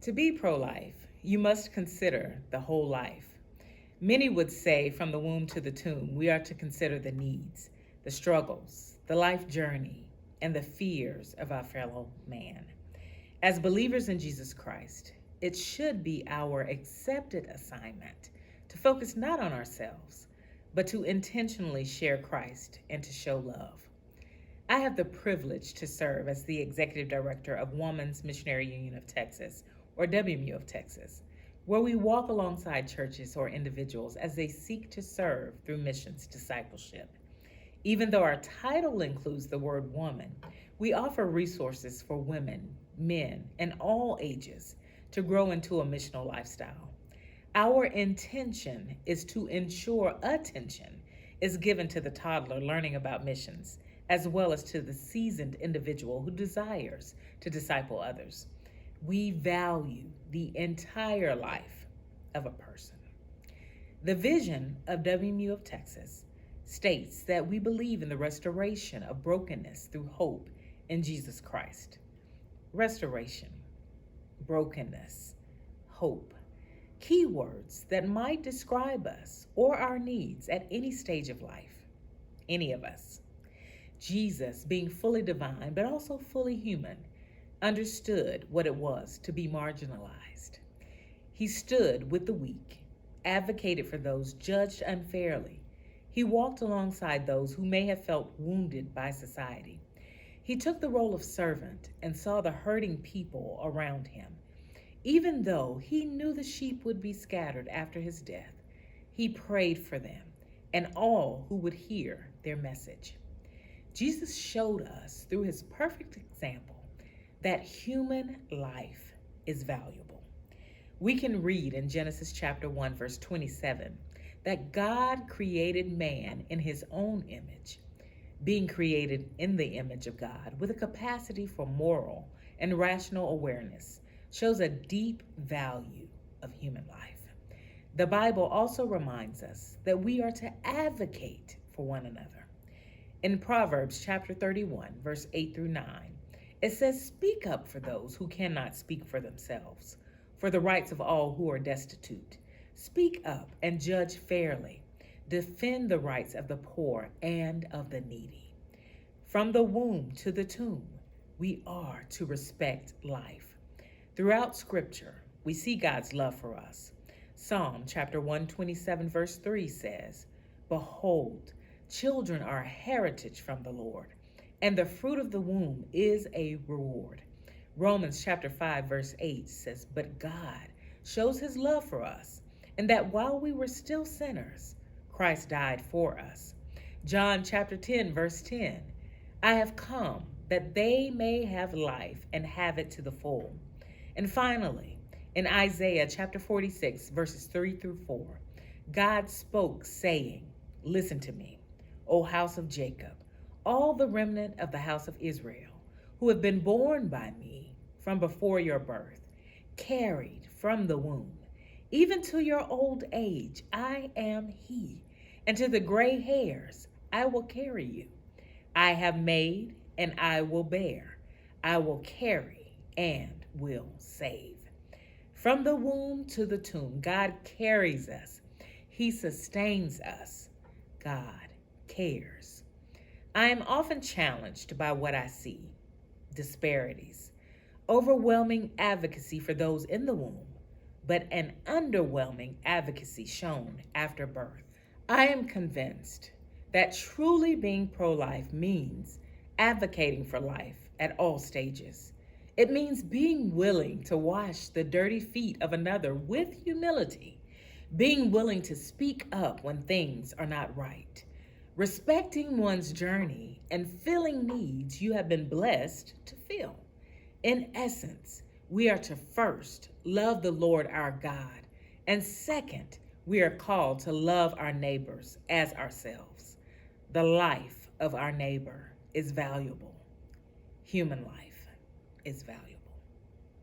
To be pro-life, you must consider the whole life. Many would say from the womb to the tomb, we are to consider the needs, the struggles, the life journey, and the fears of our fellow man. As believers in Jesus Christ, it should be our accepted assignment to focus not on ourselves, but to intentionally share Christ and to show love. I have the privilege to serve as the Executive Director of Women's Missionary Union of Texas, or WMU of Texas, where we walk alongside churches or individuals as they seek to serve through missions discipleship. Even though our title includes the word woman, we offer resources for women, men, and all ages to grow into a missional lifestyle. Our intention is to ensure attention is given to the toddler learning about missions, as well as to the seasoned individual who desires to disciple others. We value the entire life of a person. The vision of WMU of Texas states that we believe in the restoration of brokenness through hope in Jesus Christ. Restoration, brokenness, hope. Keywords that might describe us or our needs at any stage of life, any of us. Jesus, being fully divine but also fully human, understood what it was to be marginalized. He stood with the weak, advocated for those judged unfairly. He walked alongside those who may have felt wounded by society. He took the role of servant and saw the hurting people around him. Even though he knew the sheep would be scattered after his death, he prayed for them and all who would hear their message. Jesus showed us through his perfect example that human life is valuable. We can read in Genesis chapter 1, verse 27, that God created man in his own image, being created in the image of God with a capacity for moral and rational awareness shows a deep value of human life. The Bible also reminds us that we are to advocate for one another. In Proverbs chapter 31, verse 8 through 9, it says, "Speak up for those who cannot speak for themselves, for the rights of all who are destitute. Speak up and judge fairly. Defend the rights of the poor and of the needy." From the womb to the tomb, we are to respect life. Throughout Scripture, we see God's love for us. Psalm chapter 127, verse 3 says, "Behold, children are a heritage from the Lord, and the fruit of the womb is a reward." Romans chapter 5, verse 8 says, "But God shows his love for us, and that while we were still sinners, Christ died for us." John chapter 10, verse 10, "I have come that they may have life and have it to the full." And finally, in Isaiah chapter 46, verses 3 through 4, God spoke saying, "Listen to me, O house of Jacob, all the remnant of the house of Israel, who have been born by me from before your birth, carried from the womb, even to your old age, I am he, and to the gray hairs I will carry you. I have made and I will bear, I will carry and will save." From the womb to the tomb, God carries us. He sustains us. God cares. I am often challenged by what I see: disparities, overwhelming advocacy for those in the womb, but an underwhelming advocacy shown after birth. I am convinced that truly being pro-life means advocating for life at all stages. It means being willing to wash the dirty feet of another with humility, being willing to speak up when things are not right, respecting one's journey, and filling needs you have been blessed to fill. In essence, we are to first love the Lord our God, and second, we are called to love our neighbors as ourselves. The life of our neighbor is valuable. Human life is valuable.